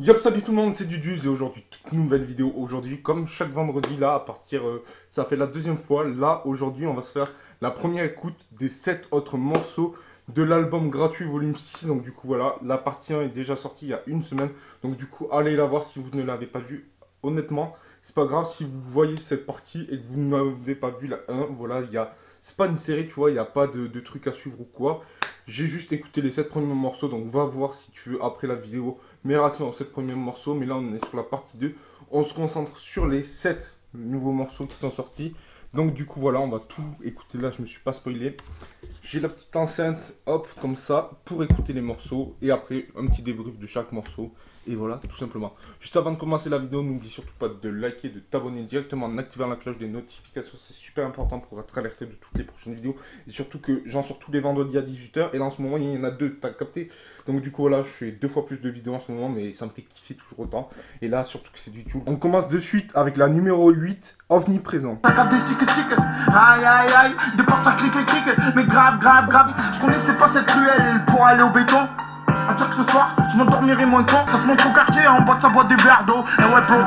Yop, salut tout le monde, c'est Duduz et aujourd'hui, toute nouvelle vidéo. Aujourd'hui, comme chaque vendredi, là, à partir, ça fait la deuxième fois. Là, aujourd'hui, on va se faire la première écoute des 7 autres morceaux de l'album gratuit volume 6. Donc du coup, voilà, la partie 1 est déjà sortie il y a une semaine. Donc du coup, allez la voir si vous ne l'avez pas vue. Honnêtement, c'est pas grave si vous voyez cette partie et que vous n'avez pas vu la 1. Voilà, il y a... C'est pas une série, tu vois, il n'y a pas de trucs à suivre ou quoi. J'ai juste écouté les 7 premiers morceaux, donc va voir si tu veux après la vidéo mes réactions aux 7 premiers morceaux. Mais là, on est sur la partie 2. On se concentre sur les 7 nouveaux morceaux qui sont sortis. Donc du coup, voilà, on va tout écouter. Là, je me suis pas spoilé. J'ai la petite enceinte, hop, comme ça, pour écouter les morceaux. Et après, un petit débrief de chaque morceau. Et voilà, tout simplement. Juste avant de commencer la vidéo, n'oublie surtout pas de liker, de t'abonner directement, en activant la cloche des notifications. C'est super important pour être alerté de toutes les prochaines vidéos. Et surtout que j'en sors tous les vendredis à 18h. Et là, en ce moment, il y en a 2, t'as capté. Donc du coup, voilà, je fais 2 fois plus de vidéos en ce moment. Mais ça me fait kiffer toujours autant. Et là, surtout que c'est du tout. On commence de suite avec la numéro 8, OVNI présent. Aïe aïe aïe, des portes à clic, mais grave, je connaissais pas cette ruelle pour aller au béton. À dire que ce soir, je m'endormirai moins de temps. Ça se montre au quartier, en bas de sa boîte des verres d'eau. Et ouais bro,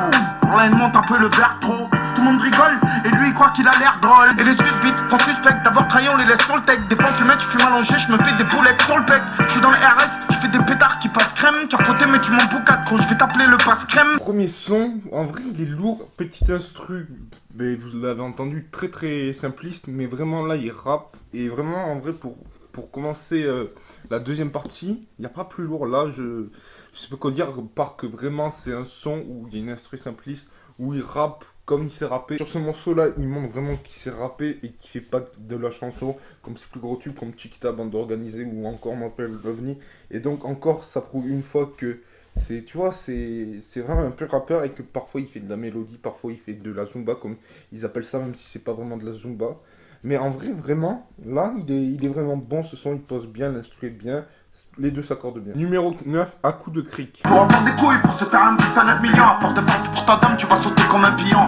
là il monte un peu le verre trop. Tout le monde rigole, et lui il croit qu'il a l'air drôle. Et les suspects, qu'on suspecte, d'avoir trahi on les laisse sur le tech. Des fois on fumait, tu fumes allongé, je me fais des boulettes sur le pec. Je suis dans le RS, je fais des pétards qui passent crème. Tu as fauté mais tu m'en boucates gros, je vais t'appeler le passe crème. Premier son, en vrai il est lourd, petit instru, mais vous l'avez entendu, très très simpliste, mais vraiment là il rappe, et vraiment en vrai pour commencer la deuxième partie, il n'y a pas plus lourd là, je sais pas quoi dire, part que vraiment c'est un son où il y a une instru simpliste, où il rappe comme il s'est rappé. Sur ce morceau là, il montre vraiment qu'il s'est rappé et qu'il fait pas de la chanson, comme ses plus gros tubes, comme Chiquita, Bande Organisée, ou encore m'appelle l'OVNI, et donc encore ça prouve une fois que c'est, tu vois, c'est vraiment un pur rappeur et que parfois il fait de la mélodie, parfois il fait de la zumba, comme ils appellent ça, même si c'est pas vraiment de la zumba. Mais en vrai, vraiment, là, il est vraiment bon, ce son, il pose bien, l'instru est bien, les deux s'accordent bien. Numéro 9, à coup de cric. Pour avoir des couilles, pour se faire un but, ça 9 millions. À force de faire pour ta dame, tu vas sauter comme un pion.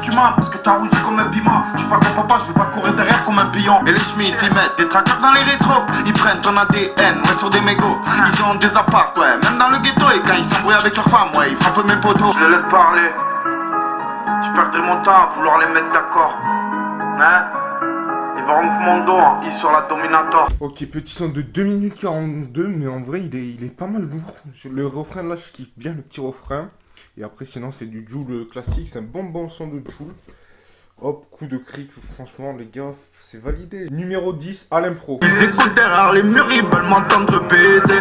Tu m'as parce que t'as rougi comme un piment. Je suis pas ton papa, je vais pas courir derrière comme un pion. Et les schmitts, ils mettent des trackers dans les rétros. Ils prennent ton ADN, ouais, sur des mégots. Ils ont des apparts, ouais, même dans le ghetto. Et quand ils s'embrouillent avec leurs femmes, ouais, ils frappent mes poteaux. Je les laisse parler. Je perdrai mon temps à vouloir les mettre d'accord. Hein? Ils verront que mon dos, hein, il sur la Dominator. Ok, petit son de 2 minutes 42, mais en vrai, il est pas mal lourd. Le refrain, là, je kiffe bien le petit refrain. Et après, sinon, c'est du Jul classique. C'est un bon son de Jul. Hop, coup de cric, franchement, les gars, c'est validé. Numéro 10, à l'impro. Ils écoutent derrière les murs, ils veulent m'entendre baiser.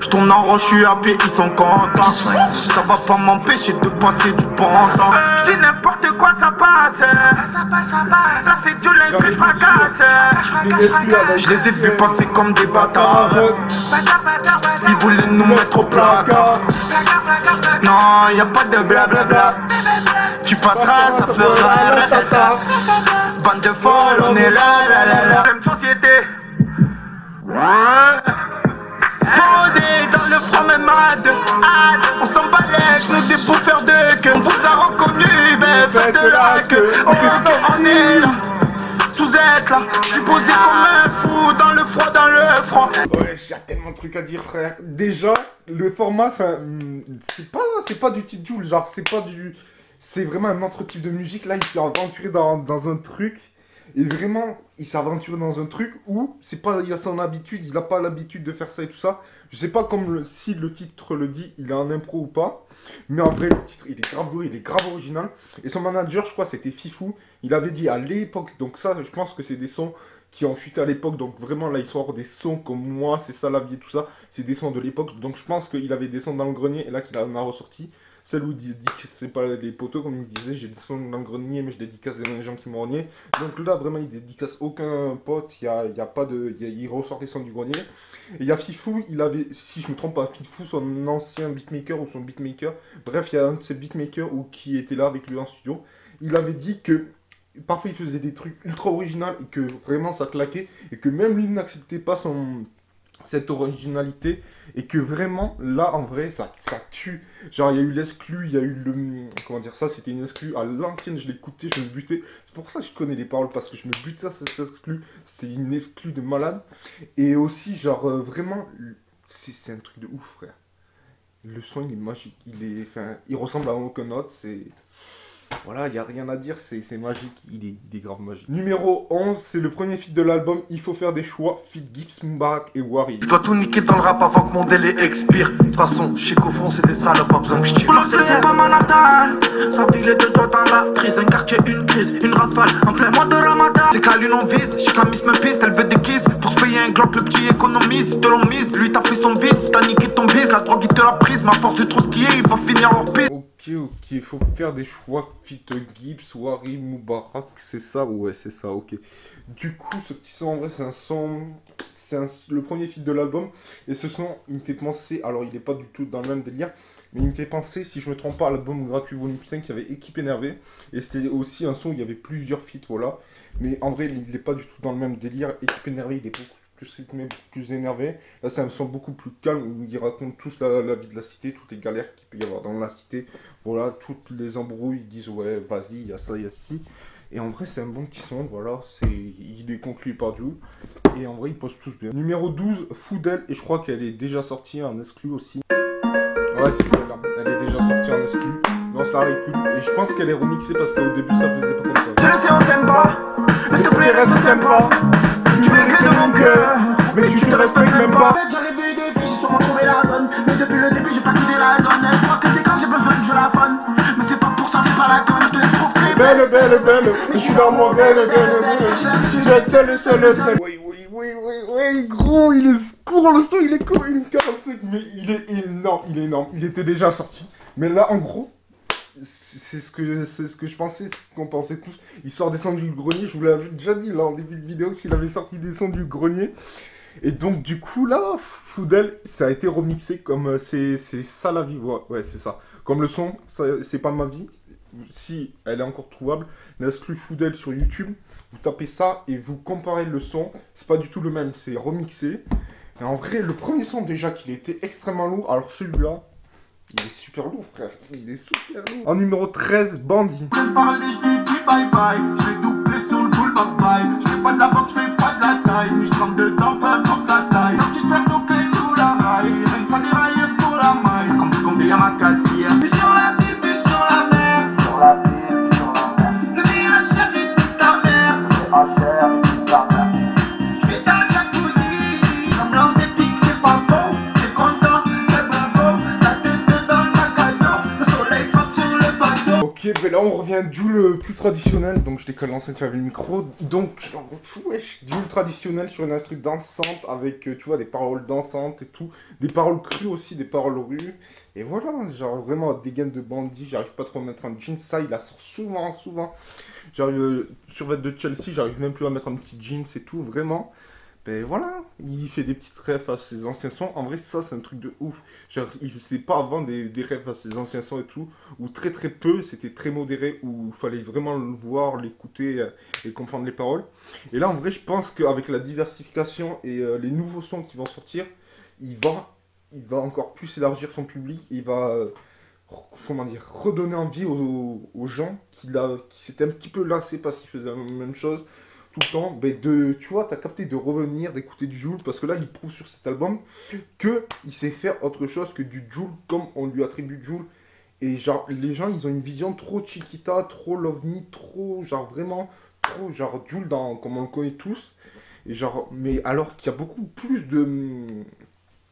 Je tourne en rond, je suis happy, ils sont contents. Ça va pas m'empêcher de passer du bon temps. Je dis n'importe quoi, ça passe. Ça passe. Là c'est Dieu l'aime que je fracasse. Je les ai vus passer comme des bâtards. Ils voulaient nous mettre au placard. Non, y a pas de blablabla. Tu passeras, ça fera la tata. Bande de folles, on est là. Même société. Ouais. Posé dans le front même à deux. On s'en balèque, nous des bouffeurs de queue. On vous a reconnu, ben faites la queue. On est là, sous être là. Je suis posé comme un fou dans le froid, dans le froid. Ouais, j'ai tellement de trucs à dire, frère. Déjà, le format, enfin, c'est pas du type Jul, genre, c'est vraiment un autre type de musique. Là, il s'est aventuré dans un truc. Et vraiment, il s'est aventuré dans un truc où c'est pas, il a son habitude, il a pas l'habitude de faire ça et tout ça. Je sais pas comme si le titre le dit, il est en impro ou pas. Mais en vrai, le titre, il est grave lourd, il est grave original. Et son manager, je crois, c'était Fifou. Il avait dit à l'époque, donc ça, je pense que c'est des sons qui ont fuité à l'époque. Donc vraiment, là, il sort des sons comme moi, c'est ça la vie et tout ça. C'est des sons de l'époque. Donc je pense qu'il avait des sons dans le grenier et là qu'il en a ressorti. Celle où il dit que c'est pas les poteaux, comme il disait, j'ai des sons dans le grenier, mais je dédicace les gens qui m'ont renié. Donc là, vraiment, il dédicace aucun pote, il ressort des sons du grenier. Et il y a Fifou, il avait, si je me trompe pas, Fifou, son ancien beatmaker ou son beatmaker, bref, il y a un de ses beatmakers qui était là avec lui en studio. Il avait dit que parfois il faisait des trucs ultra originaux et que vraiment ça claquait, et que même lui n'acceptait pas cette originalité, et que vraiment là en vrai ça tue. Genre il y a eu l'exclu, il y a eu le, comment dire, ça c'était une exclu à l'ancienne, je l'écoutais, je me butais, c'est pour ça que je connais les paroles, parce que je me butais à cette exclu, c'est une exclu de malade. Et aussi genre vraiment c'est un truc de ouf, frère. Le son, il est magique. Enfin, il ressemble à aucun autre. Voilà, il n'y a rien à dire, c'est magique, il est grave magique. Numéro 11, c'est le premier feat de l'album, Il faut faire des choix, feat Gibbs, Moubarak et Wari. Je dois tout niquer dans le rap avant que mon délai expire. De toute façon, je sais qu'au fond c'est des salopes, pas besoin que je tire. Pour c'est pas Manhattan, sa ville est de toi dans la crise. Un quartier, une crise, une rafale, en plein mois de Ramadan. C'est que la lune en vise, je sais que la miss me piste, elle veut des kisses. Pour se payer un glock, le petit économise, ils te l'ont mise. Lui t'as fait son vice, t'as niqué ton bise, la drogue il te l'a prise. Ma force de trop skier, il va finir hors piste. Ok, il faut faire des choix, fit Gibbs, Wari, Moubarak, c'est ça? Ouais, c'est ça, ok. Du coup, ce petit son, en vrai, c'est un son... le premier feat de l'album, et ce son, il me fait penser, alors il est pas du tout dans le même délire, mais il me fait penser, si je me trompe pas, à l'album gratuit volume 5, qui avait Équipe Énervée, et c'était aussi un son où il y avait plusieurs feats, voilà. Mais en vrai, il n'est pas du tout dans le même délire. Équipe Énervée, il est beaucoup plus rythmé, beaucoup plus énervé. Là, c'est un son beaucoup plus calme où ils racontent tous la vie de la cité, toutes les galères qu'il peut y avoir dans la cité. Voilà, toutes les embrouilles, ils disent ouais, vas-y, il y a ça, il y a ci. Et en vrai, c'est un bon petit son, voilà. Il est conclu par Jul. Et en vrai, ils posent tous bien. Numéro 12, Foudel. Et je crois qu'elle est déjà sortie en exclu aussi. Ouais, c'est celle-là. Elle est déjà sortie en exclu. Mais on se la réécoute. Et je pense qu'elle est remixée parce qu'au début, ça faisait pas comme ça. Je le sais, on s'aime pas. Mais s'il te plaît, reste sympa. Tu veux que de mon cœur, mais tu te respectes même pas. J'avais vu des filles, j'ai sûrement trouvé la bonne. Mais depuis le début, j'ai pas quitté la zone. Je crois que c'est quand j'ai besoin que je la faune. Mais c'est pas pour ça, c'est pas la conne. Je te trouve très belle. Je suis dans mon belle. Tu es seul. Oui, gros, il est court, le son, il est court, une 45. Mais il est énorme. Il était déjà sorti. Mais là, en gros, c'est ce que je pensais, ce qu'on pensait tous. Il sort des sons du grenier, je vous l'avais déjà dit là en début de vidéo qu'il avait sorti des sons du grenier. Et donc du coup là, Foudel, ça a été remixé comme c'est ça la vie, ouais c'est ça. Comme le son, c'est pas ma vie, si elle est encore trouvable, l'exclu Foudel sur YouTube, vous tapez ça et vous comparez le son, c'est pas du tout le même, c'est remixé. Et en vrai, le premier son déjà qu'il était extrêmement lourd, alors celui-là, il est super lourd, frère. Il est super lourd. En numéro 13, Bandit. Je vais parler, je lui dis bye bye. Je vais doubler sur le boulevard bye. Je fais pas de la vente, je fais pas de la taille. Mais je rentre dedans, peu importe la taille. Quand tu te perds nos clés sous la raille. Rien que ça déraille pour la maille. Ça compte combien ma cassière. Puis sur la ville, puis sur la mer. Sur la ville, sur la mer. Le VHR et toute ta mère. Le VHR et toute ta mère. Je suis dans le jacuzzi. Ça me lance des pics, c'est pas beau. T'es content, t'es bravo. La tête dans le sac à dos. Le soleil frappe sur le bateau. Ok, ben là on revient à Jul plus traditionnel. Donc je décolle l'enceinte, tu avais le micro. Donc, wesh, Jul traditionnel sur une instru dansante avec, tu vois, des paroles dansantes et tout. Des paroles crues aussi, des paroles rues. Et voilà, genre vraiment des gaines de bandit. J'arrive pas trop à mettre un jean. Ça, il la sort souvent. J'arrive sur vêtements de Chelsea, j'arrive même plus à mettre un petit jean, c'est tout, vraiment. Ben voilà, il fait des petites refs à ses anciens sons. En vrai, ça, c'est un truc de ouf. Genre, il faisait pas avant des refs à ses anciens sons et tout. Ou très peu, c'était très modéré. Où il fallait vraiment le voir, l'écouter et comprendre les paroles. Et là, en vrai, je pense qu'avec la diversification et les nouveaux sons qui vont sortir, il va encore plus élargir son public. Il va, comment dire, redonner envie aux gens qui s'étaient un petit peu lassés parce qu'ils faisaient la même chose tout le temps, ben tu vois, t'as capté de revenir, d'écouter du Jul, parce que là, il prouve sur cet album qu'il sait faire autre chose que du Jul, comme on lui attribue Jul. Et genre, les gens, ils ont une vision trop Chiquita, trop Lovni, trop, genre, vraiment, trop, genre, Jul, comme on le connaît tous. Et genre, mais alors qu'il y a beaucoup plus de...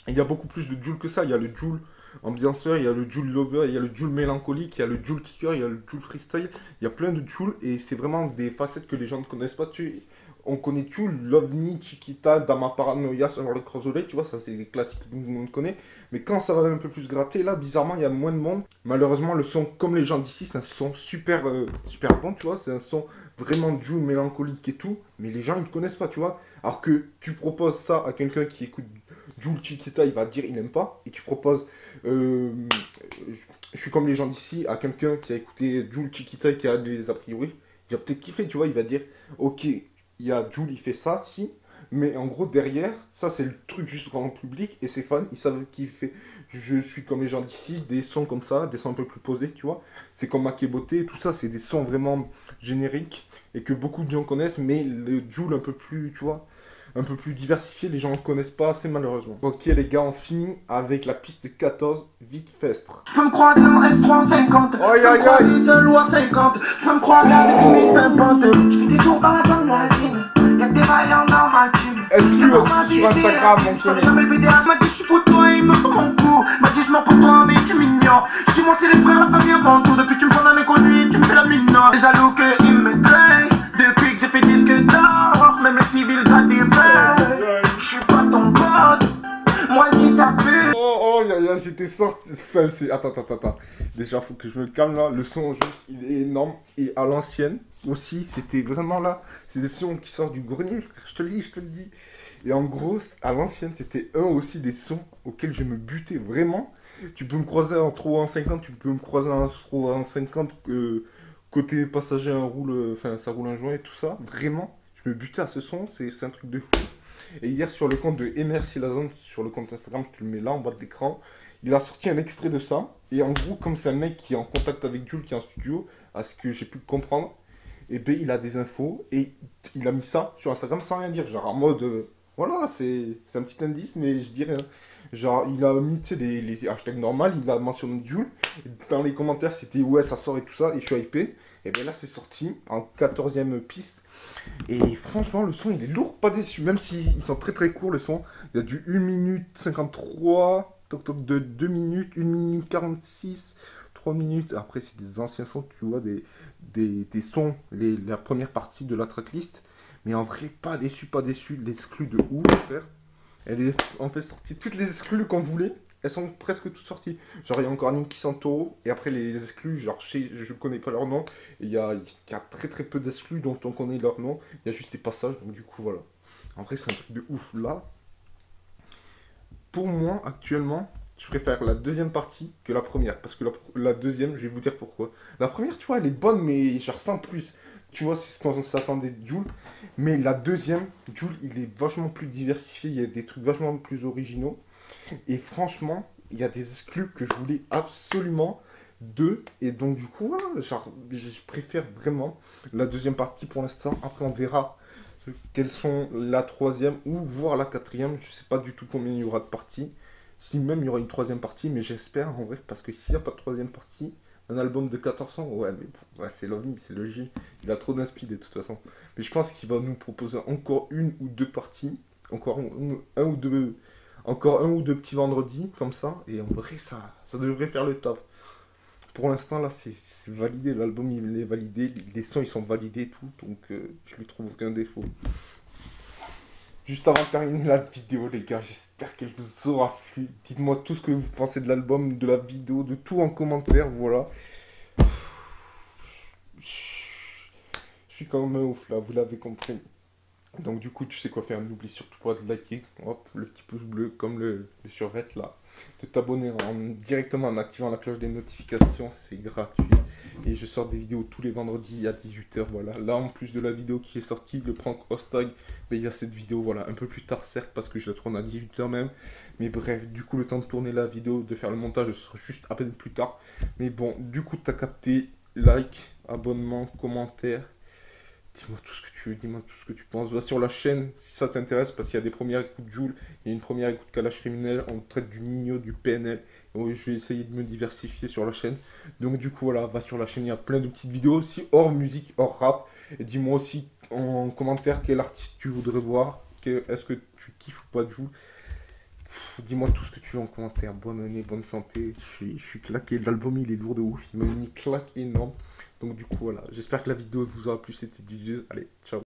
Il y a beaucoup plus de Jul que ça. Il y a le Jul ambianceur, il y a le Jul lover, il y a le Jul mélancolique, il y a le Jul kicker, il y a le Jul freestyle. Il y a plein de Jul et c'est vraiment des facettes que les gens ne connaissent pas. On connaît Jul, Lovni, Chiquita, Dama Paranoia, ce genre de crozolé, tu vois, ça c'est des classiques que tout le monde connaît. Mais quand ça va un peu plus gratter, là, bizarrement, il y a moins de monde. Malheureusement, le son, comme les gens d'ici, c'est un son super bon, tu vois. C'est un son vraiment Jul mélancolique et tout. Mais les gens, ils ne connaissent pas, tu vois. Alors que tu proposes ça à quelqu'un qui écoute Jul Chiquita, il va dire il n'aime pas. Et tu proposes, je suis comme les gens d'ici, à quelqu'un qui a écouté Jul Chiquita et qui a des a priori, il va peut-être kiffer, tu vois. Il va dire, ok, il y a Jul, il fait ça, si. Mais en gros, derrière, ça c'est le truc juste grand public et ses fans, ils savent qu'il fait. Je suis comme les gens d'ici, des sons comme ça, des sons un peu plus posés, tu vois. C'est comme Makeboté, tout ça, c'est des sons vraiment génériques et que beaucoup de gens connaissent, mais le Jul un peu plus, tu vois, un peu plus diversifié, les gens ne connaissent pas assez malheureusement. Ok les gars, on finit avec la piste 14, Vite Festre. Tu peux me croiser en S350, tu peux me croiser seul ou à 50, tu peux me croiser avec une liste pimpante, je fais des tours dans la zone voisine, y'a que des vaillants dans ma team. Exclu aussi sur Instagram, mon je jamais le BDH, m'a dit je suis fou de toi et il me faut mon coup, m'a dit je mens pour toi mais tu m'ignores, je dis moi c'est les frères, la famille avant tout, depuis que tu me prends dans mes connuits, tu me fais la minore, les jaloux qu'ils me traitent, depuis que j'ai fait disque d'or, même les civils grattent des verres, je suis pas ton pote, moi ni ta pute. Oh, c'était sorti. Enfin, attends. Déjà, faut que je me calme là. Le son, juste, il est énorme. Et à l'ancienne, aussi, c'était vraiment là. C'est des sons qui sortent du grenier, frère. Je te le dis. Et en gros, à l'ancienne, c'était un aussi des sons auxquels je me butais vraiment. Tu peux me croiser en 350, tu peux me croiser en 350. Côté passager, ça roule un joint et tout ça. Vraiment, je me butais à ce son. C'est un truc de fou. Et hier, sur le compte de Et Merci la Zone, sur le compte Instagram, je te le mets là en bas de l'écran, il a sorti un extrait de ça. Et en gros, comme c'est un mec qui est en contact avec Jul, qui est en studio, à ce que j'ai pu comprendre, et ben il a des infos et il a mis ça sur Instagram sans rien dire. Genre en mode, voilà, c'est un petit indice, mais je dis rien. Genre, il a mis les hashtags normaux, il a mentionné Jul. Dans les commentaires, c'était ouais, ça sort et tout ça, et je suis hypé. Et ben là, c'est sorti en 14e piste. Et franchement, le son, il est lourd, pas déçu. Même s'ils sont très très courts, le son. Il y a du 1 minute 53, toc de 2 minutes, 1 minute 46, 3 minutes. Après, c'est des anciens sons, tu vois, des sons, la première partie de la tracklist. Mais en vrai, pas déçu. L'exclu de ouf, frère. Elle est en fait sortie toutes les exclus qu'on voulait. Elles sont presque toutes sorties. Genre, il y a encore Nicky Santoro. Et après, les exclus, genre, je connais pas leur nom. Il y a très très peu d'exclus dont on connaît leur nom. Il y a juste des passages. Donc, du coup, voilà. En vrai, c'est un truc de ouf. Là, pour moi, actuellement, je préfère la deuxième partie que la première. Parce que la deuxième, je vais vous dire pourquoi. La première, tu vois, elle est bonne, mais genre sans plus. Tu vois, c'est ce qu'on s'attendait de Jul. Mais la deuxième, Jul, il est vachement plus diversifié. Il y a des trucs vachement plus originaux. Et franchement, il y a des exclus que je voulais absolument d'eux. Et donc, du coup, voilà, genre, je préfère vraiment la deuxième partie pour l'instant. Après, on verra quelles sont la troisième ou voire la quatrième. Je sais pas du tout combien il y aura de parties. Si même il y aura une troisième partie, mais j'espère en vrai. Parce que s'il n'y a pas de troisième partie, un album de 1400, ouais, mais ouais, c'est l'OVNI, c'est le J. Il a trop d'inspi de toute façon. Mais je pense qu'il va nous proposer encore une ou deux parties. Encore un ou deux. Encore un ou deux petits vendredis, comme ça, et en vrai, ça devrait faire le taf. Pour l'instant, là, c'est validé, l'album, il est validé, les sons, ils sont validés et tout, donc je lui trouve aucun défaut. Juste avant de terminer la vidéo, les gars, j'espère qu'elle vous aura plu. Dites-moi tout ce que vous pensez de l'album, de la vidéo, de tout en commentaire, voilà. Je suis quand même un ouf, là, vous l'avez compris. Donc du coup, tu sais quoi faire, n'oublie surtout pas de liker, hop, le petit pouce bleu comme le survêt là, de t'abonner directement en activant la cloche des notifications, c'est gratuit. Et je sors des vidéos tous les vendredis à 18 h, voilà. Là, en plus de la vidéo qui est sortie, le prank Hostag, il y a cette vidéo, voilà, un peu plus tard certes, parce que je la tourne à 18 h même. Mais bref, du coup, le temps de tourner la vidéo, de faire le montage, ce sera juste à peine plus tard. Mais bon, du coup, t'as capté, like, abonnement, commentaire. Dis-moi tout ce que tu veux, dis-moi tout ce que tu penses. Va sur la chaîne si ça t'intéresse, parce qu'il y a des premières écoutes de Jul, il y a une première écoute Kalash Criminel, on traite du Nino, du PNL. Et je vais essayer de me diversifier sur la chaîne. Donc du coup voilà, va sur la chaîne, il y a plein de petites vidéos aussi, hors musique, hors rap. Et dis-moi aussi en commentaire quel artiste tu voudrais voir, est-ce que tu kiffes ou pas de Jul. Dis-moi tout ce que tu veux en commentaire. Bonne année, bonne santé. Je suis claqué. L'album il est lourd de ouf. Il m'a mis une claque énorme. Donc du coup voilà. J'espère que la vidéo vous aura plu. C'était du Allez, ciao.